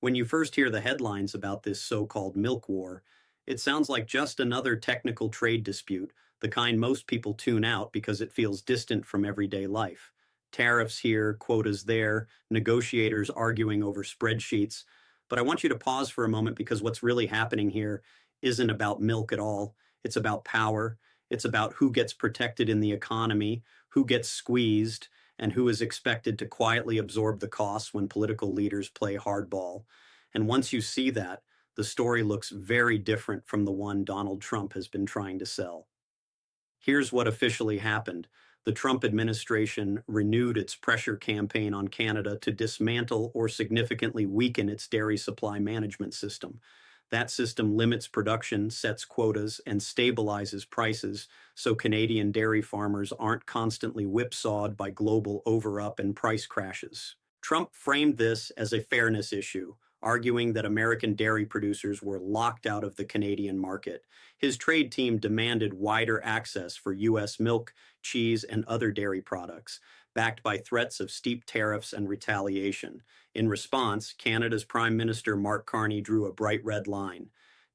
When you first hear the headlines about this so-called milk war, it sounds like just another technical trade dispute, the kind most people tune out because it feels distant from everyday life. Tariffs here, quotas there, negotiators arguing over spreadsheets. But I want you to pause for a moment because what's really happening here isn't about milk at all. It's about power. It's about who gets protected in the economy, who gets squeezed, and who is expected to quietly absorb the costs when political leaders play hardball. And once you see that, the story looks very different from the one Donald Trump has been trying to sell. Here's what officially happened. The Trump administration renewed its pressure campaign on Canada to dismantle or significantly weaken its dairy supply management system. That system limits production, sets quotas, and stabilizes prices so Canadian dairy farmers aren't constantly whipsawed by global over-up and price crashes. Trump framed this as a fairness issue, arguing that American dairy producers were locked out of the Canadian market. His trade team demanded wider access for U.S. milk, cheese, and other dairy products, backed by threats of steep tariffs and retaliation. In response, Canada's Prime Minister Mark Carney drew a bright red line.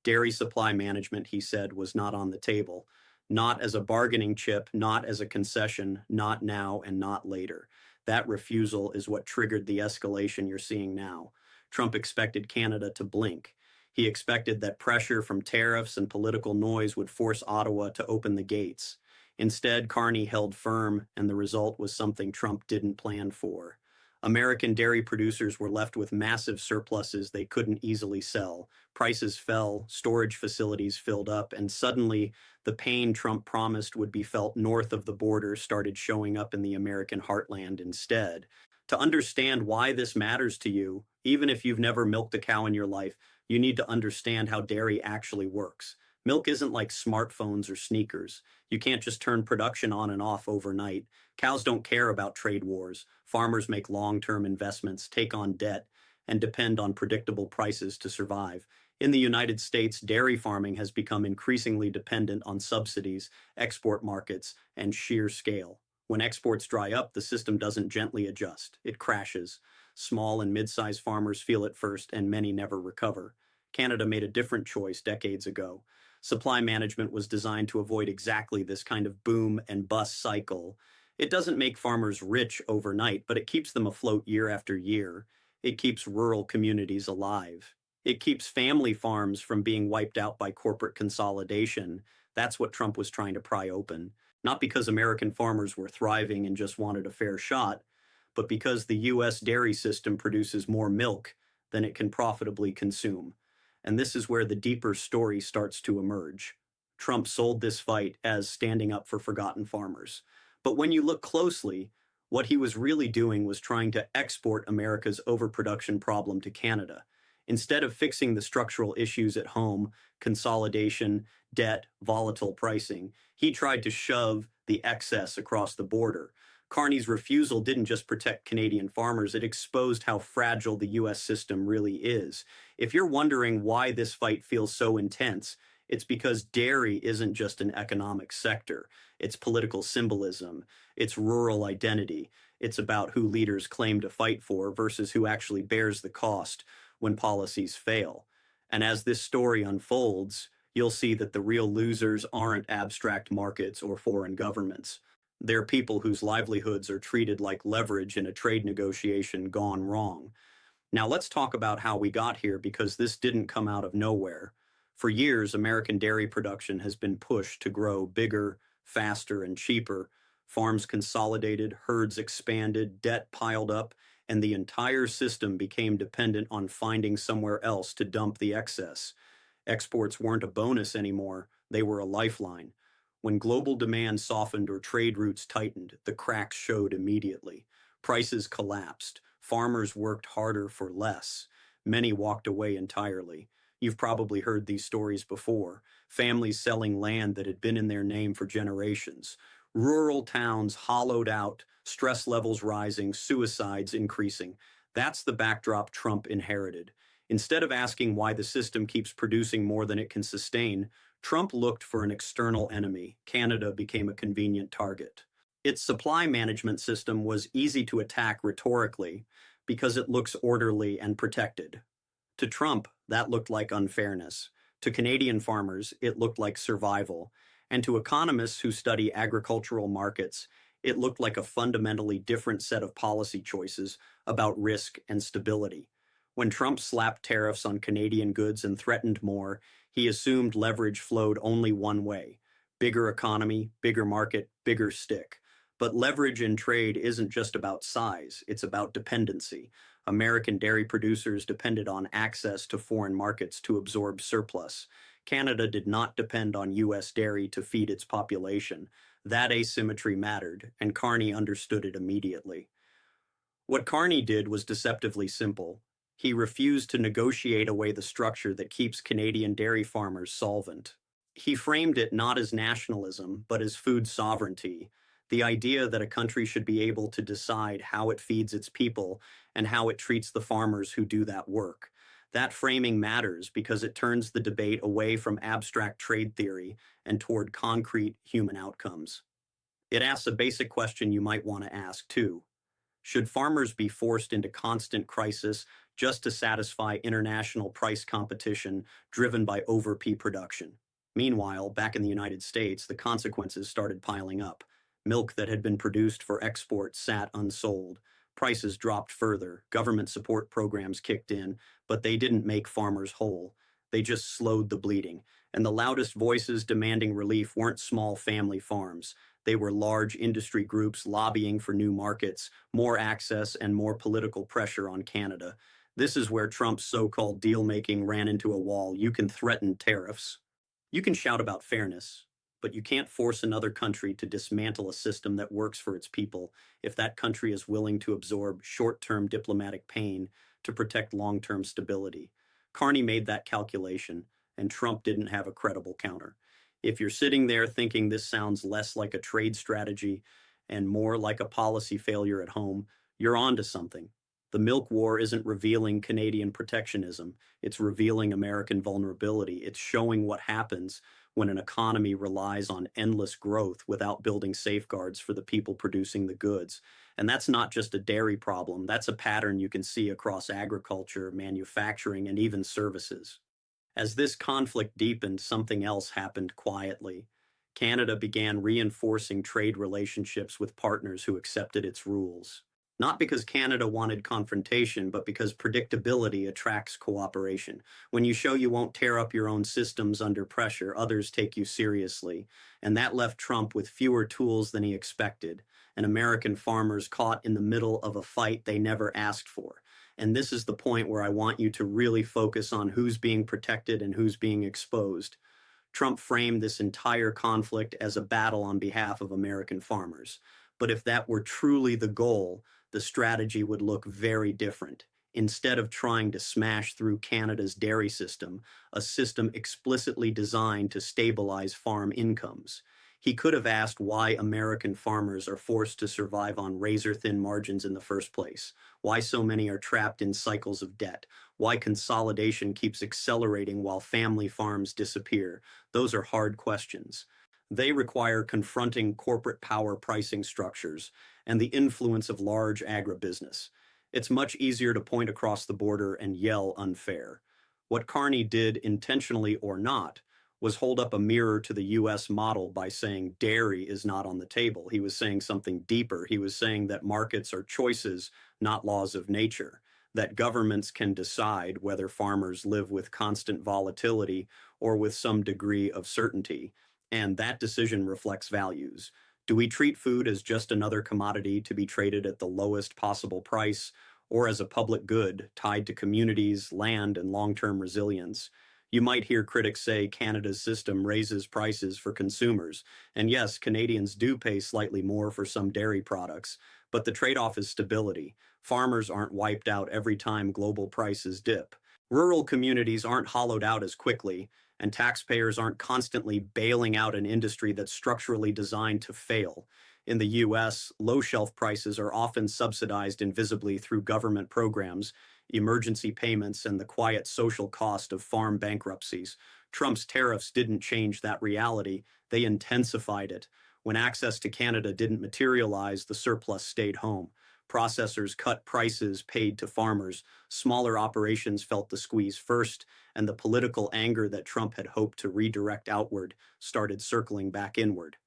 Dairy supply management, he said, was not on the table. Not as a bargaining chip, not as a concession, not now and not later. That refusal is what triggered the escalation you're seeing now. Trump expected Canada to blink. He expected that pressure from tariffs and political noise would force Ottawa to open the gates. Instead, Carney held firm, and the result was something Trump didn't plan for. American dairy producers were left with massive surpluses they couldn't easily sell. Prices fell, storage facilities filled up, and suddenly the pain Trump promised would be felt north of the border started showing up in the American heartland instead. To understand why this matters to you, even if you've never milked a cow in your life, you need to understand how dairy actually works. Milk isn't like smartphones or sneakers. You can't just turn production on and off overnight. Cows don't care about trade wars. Farmers make long-term investments, take on debt, and depend on predictable prices to survive. In the United States, dairy farming has become increasingly dependent on subsidies, export markets, and sheer scale. When exports dry up, the system doesn't gently adjust. It crashes. Small and mid-sized farmers feel it first, and many never recover. Canada made a different choice decades ago. Supply management was designed to avoid exactly this kind of boom and bust cycle. It doesn't make farmers rich overnight, but it keeps them afloat year after year. It keeps rural communities alive. It keeps family farms from being wiped out by corporate consolidation. That's what Trump was trying to pry open. Not because American farmers were thriving and just wanted a fair shot, but because the U.S. dairy system produces more milk than it can profitably consume. And this is where the deeper story starts to emerge. Trump sold this fight as standing up for forgotten farmers. But when you look closely, what he was really doing was trying to export America's overproduction problem to Canada. Instead of fixing the structural issues at home, consolidation, debt, volatile pricing, he tried to shove the excess across the border. Carney's refusal didn't just protect Canadian farmers, it exposed how fragile the U.S. system really is. If you're wondering why this fight feels so intense, it's because dairy isn't just an economic sector. It's political symbolism. It's rural identity. It's about who leaders claim to fight for versus who actually bears the cost when policies fail. And as this story unfolds, you'll see that the real losers aren't abstract markets or foreign governments. They're people whose livelihoods are treated like leverage in a trade negotiation gone wrong. Now let's talk about how we got here because this didn't come out of nowhere. For years, American dairy production has been pushed to grow bigger, faster, and cheaper. Farms consolidated, herds expanded, debt piled up, and the entire system became dependent on finding somewhere else to dump the excess. Exports weren't a bonus anymore, they were a lifeline. When global demand softened or trade routes tightened, the cracks showed immediately. Prices collapsed. Farmers worked harder for less. Many walked away entirely. You've probably heard these stories before. Families selling land that had been in their name for generations. Rural towns hollowed out, stress levels rising, suicides increasing. That's the backdrop Trump inherited. Instead of asking why the system keeps producing more than it can sustain, Trump looked for an external enemy. Canada became a convenient target. Its supply management system was easy to attack rhetorically because it looks orderly and protected. To Trump, that looked like unfairness. To Canadian farmers, it looked like survival. And to economists who study agricultural markets, it looked like a fundamentally different set of policy choices about risk and stability. When Trump slapped tariffs on Canadian goods and threatened more, he assumed leverage flowed only one way: bigger economy, bigger market, bigger stick. But leverage in trade isn't just about size, it's about dependency. American dairy producers depended on access to foreign markets to absorb surplus. Canada did not depend on U.S. dairy to feed its population. That asymmetry mattered, and Carney understood it immediately. What Carney did was deceptively simple. He refused to negotiate away the structure that keeps Canadian dairy farmers solvent. He framed it not as nationalism, but as food sovereignty, the idea that a country should be able to decide how it feeds its people and how it treats the farmers who do that work. That framing matters because it turns the debate away from abstract trade theory and toward concrete human outcomes. It asks a basic question you might want to ask too. Should farmers be forced into constant crisis just to satisfy international price competition driven by overpea production? Meanwhile, back in the United States, the consequences started piling up. Milk that had been produced for export sat unsold. Prices dropped further. Government support programs kicked in, but they didn't make farmers whole. They just slowed the bleeding. And the loudest voices demanding relief weren't small family farms. They were large industry groups lobbying for new markets, more access, and more political pressure on Canada. This is where Trump's so-called deal-making ran into a wall. You can threaten tariffs. You can shout about fairness, but you can't force another country to dismantle a system that works for its people if that country is willing to absorb short-term diplomatic pain to protect long-term stability. Carney made that calculation, and Trump didn't have a credible counter. If you're sitting there thinking this sounds less like a trade strategy and more like a policy failure at home, you're onto something. The milk war isn't revealing Canadian protectionism. It's revealing American vulnerability. It's showing what happens when an economy relies on endless growth without building safeguards for the people producing the goods. And that's not just a dairy problem. That's a pattern you can see across agriculture, manufacturing, and even services. As this conflict deepened, something else happened quietly. Canada began reinforcing trade relationships with partners who accepted its rules. Not because Canada wanted confrontation, but because predictability attracts cooperation. When you show you won't tear up your own systems under pressure, others take you seriously. And that left Trump with fewer tools than he expected, and American farmers caught in the middle of a fight they never asked for. And this is the point where I want you to really focus on who's being protected and who's being exposed. Trump framed this entire conflict as a battle on behalf of American farmers. But if that were truly the goal, the strategy would look very different. Instead of trying to smash through Canada's dairy system, a system explicitly designed to stabilize farm incomes, he could have asked why American farmers are forced to survive on razor-thin margins in the first place, why so many are trapped in cycles of debt, why consolidation keeps accelerating while family farms disappear. Those are hard questions. They require confronting corporate power pricing structures and the influence of large agribusiness. It's much easier to point across the border and yell unfair. What Carney did, intentionally or not, was hold up a mirror to the U.S. model by saying dairy is not on the table. He was saying something deeper. He was saying that markets are choices, not laws of nature, that governments can decide whether farmers live with constant volatility or with some degree of certainty, and that decision reflects values. Do we treat food as just another commodity to be traded at the lowest possible price, or as a public good tied to communities, land, and long-term resilience? You might hear critics say Canada's system raises prices for consumers, and yes, Canadians do pay slightly more for some dairy products, but the trade-off is stability. Farmers aren't wiped out every time global prices dip. Rural communities aren't hollowed out as quickly, and taxpayers aren't constantly bailing out an industry that's structurally designed to fail. In the US, low shelf prices are often subsidized invisibly through government programs, emergency payments, and the quiet social cost of farm bankruptcies. Trump's tariffs didn't change that reality, they intensified it. When access to Canada didn't materialize, the surplus stayed home. Processors cut prices paid to farmers. Smaller operations felt the squeeze first, and the political anger that Trump had hoped to redirect outward started circling back inward.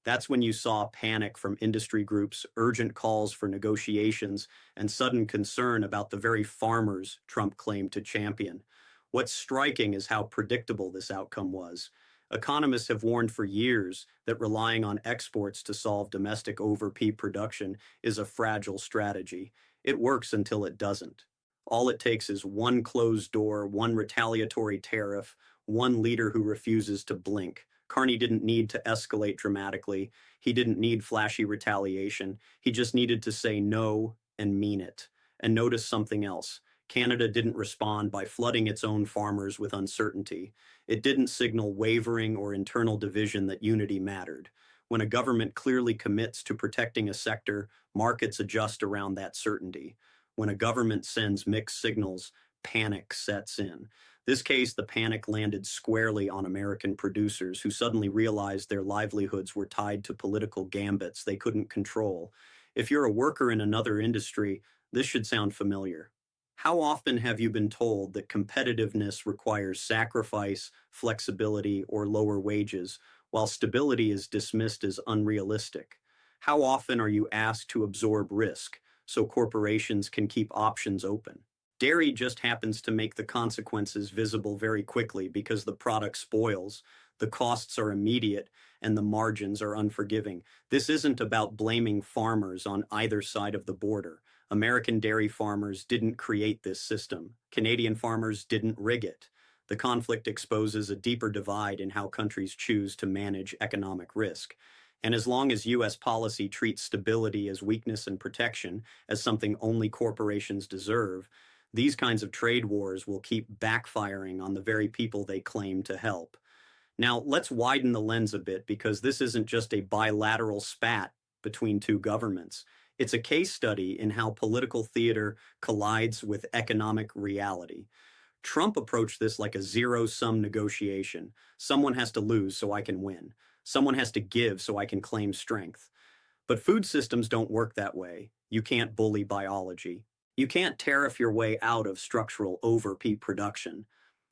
That's when you saw panic from industry groups, urgent calls for negotiations, and sudden concern about the very farmers Trump claimed to champion. What's striking is how predictable this outcome was. Economists have warned for years that relying on exports to solve domestic overpeat production is a fragile strategy. It works until it doesn't. All it takes is one closed door, one retaliatory tariff, one leader who refuses to blink. Carney didn't need to escalate dramatically. He didn't need flashy retaliation. He just needed to say no and mean it. And notice something else. Canada didn't respond by flooding its own farmers with uncertainty. It didn't signal wavering or internal division that unity mattered. When a government clearly commits to protecting a sector, markets adjust around that certainty. When a government sends mixed signals, panic sets in. This case, the panic landed squarely on American producers who suddenly realized their livelihoods were tied to political gambits they couldn't control. If you're a worker in another industry, this should sound familiar. How often have you been told that competitiveness requires sacrifice, flexibility, or lower wages, while stability is dismissed as unrealistic? How often are you asked to absorb risk so corporations can keep options open? Dairy just happens to make the consequences visible very quickly because the product spoils, the costs are immediate, and the margins are unforgiving. This isn't about blaming farmers on either side of the border. American dairy farmers didn't create this system. Canadian farmers didn't rig it. The conflict exposes a deeper divide in how countries choose to manage economic risk. And as long as U.S. policy treats stability as weakness and protection, as something only corporations deserve, these kinds of trade wars will keep backfiring on the very people they claim to help. Now, let's widen the lens a bit because this isn't just a bilateral spat between two governments. It's a case study in how political theater collides with economic reality. Trump approached this like a zero-sum negotiation. Someone has to lose so I can win. Someone has to give so I can claim strength. But food systems don't work that way. You can't bully biology. You can't tariff your way out of structural overpeat production.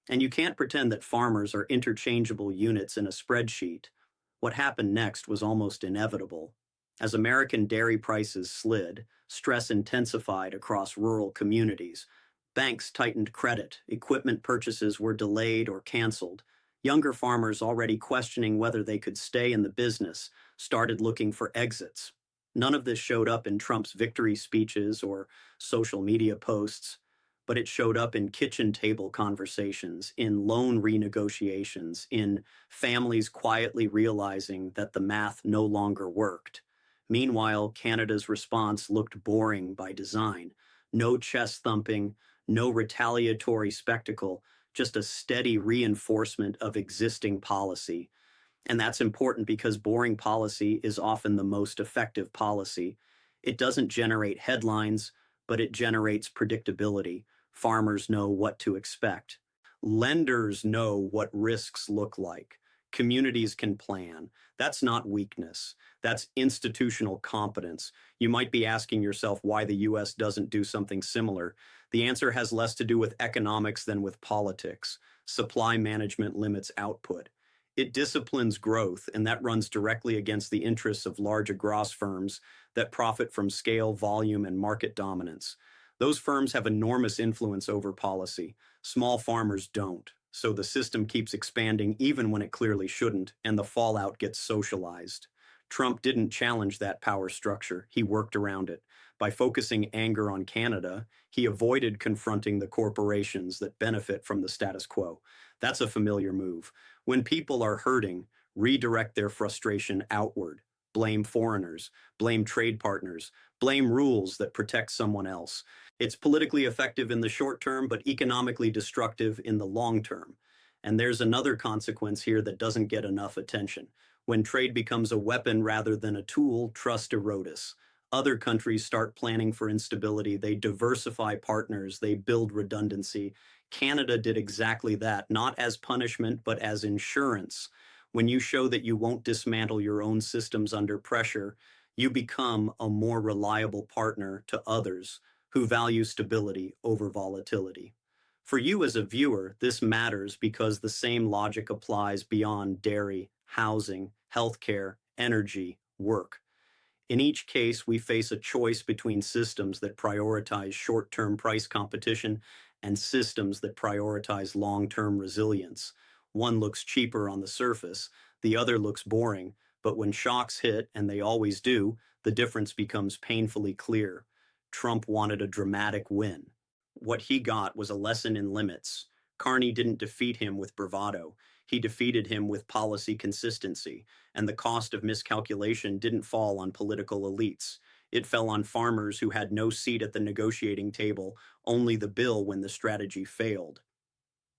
And you can't pretend that farmers are interchangeable units in a spreadsheet. What happened next was almost inevitable. As American dairy prices slid, stress intensified across rural communities. Banks tightened credit, equipment purchases were delayed or canceled. Younger farmers already questioning whether they could stay in the business started looking for exits. None of this showed up in Trump's victory speeches or social media posts, but it showed up in kitchen table conversations, in loan renegotiations, in families quietly realizing that the math no longer worked. Meanwhile, Canada's response looked boring by design. No chest thumping, no retaliatory spectacle, just a steady reinforcement of existing policy. And that's important because boring policy is often the most effective policy. It doesn't generate headlines, but it generates predictability. Farmers know what to expect. Lenders know what risks look like. Communities can plan. That's not weakness. That's institutional competence. You might be asking yourself why the US doesn't do something similar. The answer has less to do with economics than with politics. Supply management limits output. It disciplines growth, and that runs directly against the interests of large agros firms that profit from scale, volume, and market dominance. Those firms have enormous influence over policy. Small farmers don't. So the system keeps expanding even when it clearly shouldn't, and the fallout gets socialized. Trump didn't challenge that power structure. He worked around it. By focusing anger on Canada, he avoided confronting the corporations that benefit from the status quo. That's a familiar move. When people are hurting, redirect their frustration outward. Blame foreigners, blame trade partners, blame rules that protect someone else. It's politically effective in the short term, but economically destructive in the long term. And there's another consequence here that doesn't get enough attention. When trade becomes a weapon rather than a tool, trust erodes. Other countries start planning for instability. They diversify partners. They build redundancy. Canada did exactly that, not as punishment, but as insurance. When you show that you won't dismantle your own systems under pressure, You become a more reliable partner to others who value stability over volatility. For you as a viewer, this matters because the same logic applies beyond dairy, housing, healthcare, energy, work. In each case, we face a choice between systems that prioritize short-term price competition and systems that prioritize long-term resilience. One looks cheaper on the surface, the other looks boring, but when shocks hit, and they always do, the difference becomes painfully clear. Trump wanted a dramatic win. What he got was a lesson in limits. Carney didn't defeat him with bravado. He defeated him with policy consistency, and the cost of miscalculation didn't fall on political elites. It fell on farmers who had no seat at the negotiating table, only the bill when the strategy failed.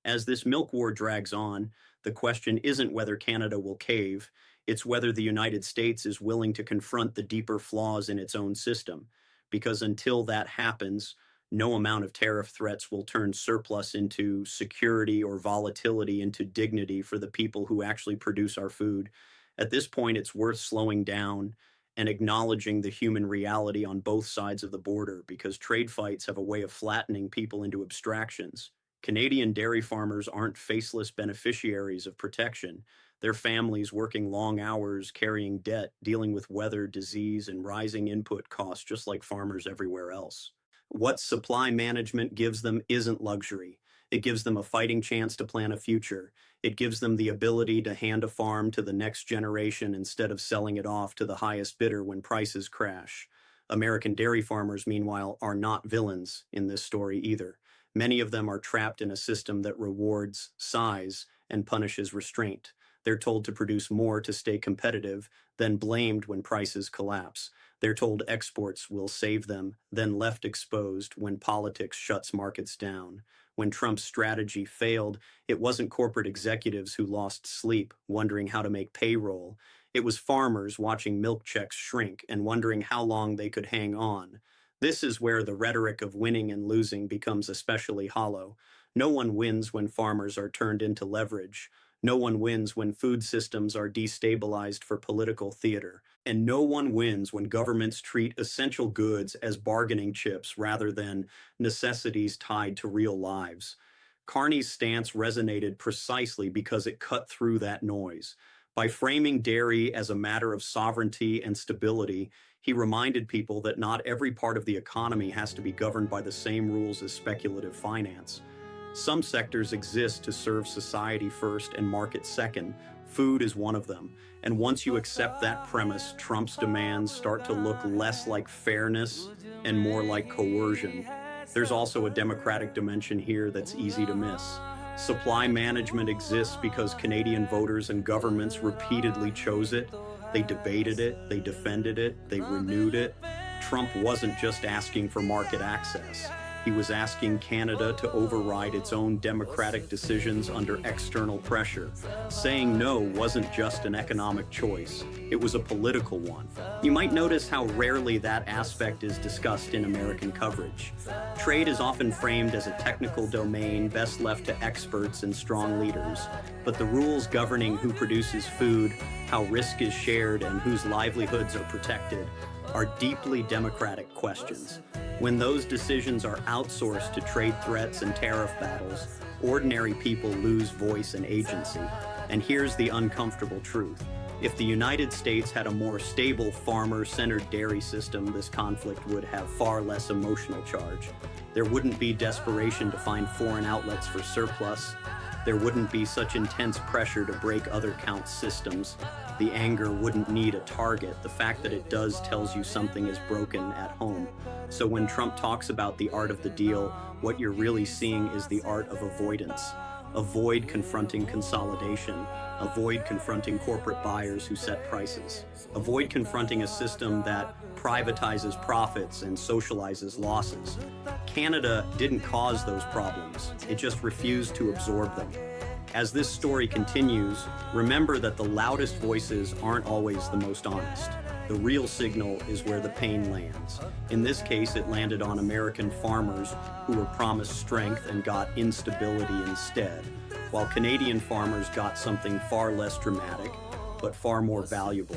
As this milk war drags on, the question isn't whether Canada will cave, it's whether the United States is willing to confront the deeper flaws in its own system. Because until that happens, no amount of tariff threats will turn surplus into security or volatility into dignity for the people who actually produce our food. At this point, it's worth slowing down and acknowledging the human reality on both sides of the border because trade fights have a way of flattening people into abstractions. Canadian dairy farmers aren't faceless beneficiaries of protection. Their families working long hours, carrying debt, dealing with weather, disease, and rising input costs just like farmers everywhere else. What supply management gives them isn't luxury. It gives them a fighting chance to plan a future. It gives them the ability to hand a farm to the next generation instead of selling it off to the highest bidder when prices crash. American dairy farmers, meanwhile, are not villains in this story either. Many of them are trapped in a system that rewards size and punishes restraint. They're told to produce more to stay competitive, then blamed when prices collapse. They're told exports will save them, then left exposed when politics shuts markets down. When Trump's strategy failed, it wasn't corporate executives who lost sleep, wondering how to make payroll. It was farmers watching milk checks shrink and wondering how long they could hang on. This is where the rhetoric of winning and losing becomes especially hollow. No one wins when farmers are turned into leverage. No one wins when food systems are destabilized for political theater. And no one wins when governments treat essential goods as bargaining chips rather than necessities tied to real lives. Carney's stance resonated precisely because it cut through that noise. By framing dairy as a matter of sovereignty and stability, he reminded people that not every part of the economy has to be governed by the same rules as speculative finance. Some sectors exist to serve society first and market second. Food is one of them. And once you accept that premise, Trump's demands start to look less like fairness and more like coercion. There's also a democratic dimension here that's easy to miss. Supply management exists because Canadian voters and governments repeatedly chose it. They debated it, they defended it, they renewed it. Trump wasn't just asking for market access. He was asking Canada to override its own democratic decisions under external pressure. Saying no wasn't just an economic choice, it was a political one. You might notice how rarely that aspect is discussed in American coverage. Trade is often framed as a technical domain best left to experts and strong leaders, but the rules governing who produces food, how risk is shared, and whose livelihoods are protected are deeply democratic questions. When those decisions are outsourced to trade threats and tariff battles, ordinary people lose voice and agency. And here's the uncomfortable truth. If the United States had a more stable farmer-centered dairy system, this conflict would have far less emotional charge. There wouldn't be desperation to find foreign outlets for surplus. There wouldn't be such intense pressure to break other count systems. The anger wouldn't need a target. The fact that it does tells you something is broken at home. So when Trump talks about the art of the deal, what you're really seeing is the art of avoidance. Avoid confronting consolidation. Avoid confronting corporate buyers who set prices. Avoid confronting a system that privatizes profits and socializes losses. Canada didn't cause those problems. It just refused to absorb them. As this story continues, remember that the loudest voices aren't always the most honest. The real signal is where the pain lands. In this case, it landed on American farmers who were promised strength and got instability instead, while Canadian farmers got something far less dramatic, but far more valuable: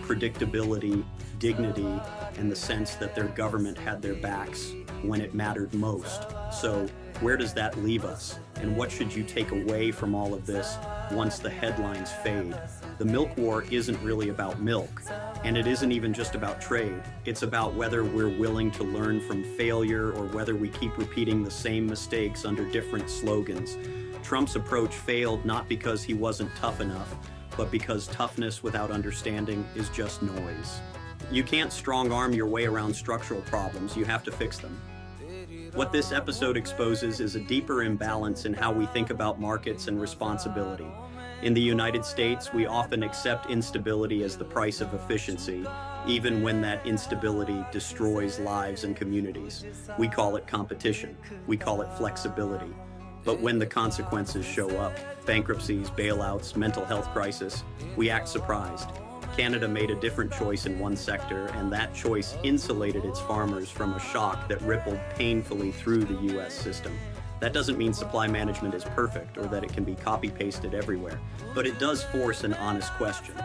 predictability, dignity, and the sense that their government had their backs when it mattered most. So, where does that leave us? And what should you take away from all of this once the headlines fade? The milk war isn't really about milk, and it isn't even just about trade. It's about whether we're willing to learn from failure or whether we keep repeating the same mistakes under different slogans. Trump's approach failed not because he wasn't tough enough, but because toughness without understanding is just noise. You can't strong-arm your way around structural problems, you have to fix them. What this episode exposes is a deeper imbalance in how we think about markets and responsibility. In the United States, we often accept instability as the price of efficiency, even when that instability destroys lives and communities. We call it competition. We call it flexibility. But when the consequences show up, bankruptcies, bailouts, mental health crisis, we act surprised. Canada made a different choice in one sector, and that choice insulated its farmers from a shock that rippled painfully through the US system. That doesn't mean supply management is perfect or that it can be copy-pasted everywhere, but it does force an honest question.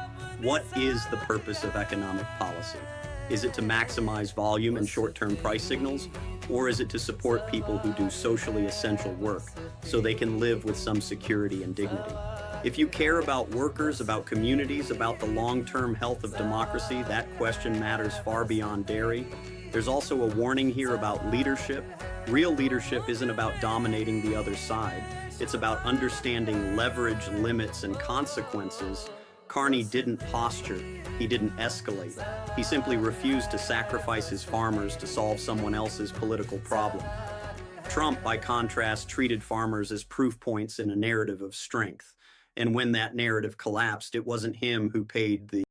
What is the purpose of economic policy? Is it to maximize volume and short-term price signals, or is it to support people who do socially essential work so they can live with some security and dignity? If you care about workers, about communities, about the long-term health of democracy, that question matters far beyond dairy. There's also a warning here about leadership. Real leadership isn't about dominating the other side. It's about understanding leverage, limits, and consequences. Carney didn't posture. He didn't escalate. He simply refused to sacrifice his farmers to solve someone else's political problem. Trump, by contrast, treated farmers as proof points in a narrative of strength. And when that narrative collapsed, it wasn't him who paid the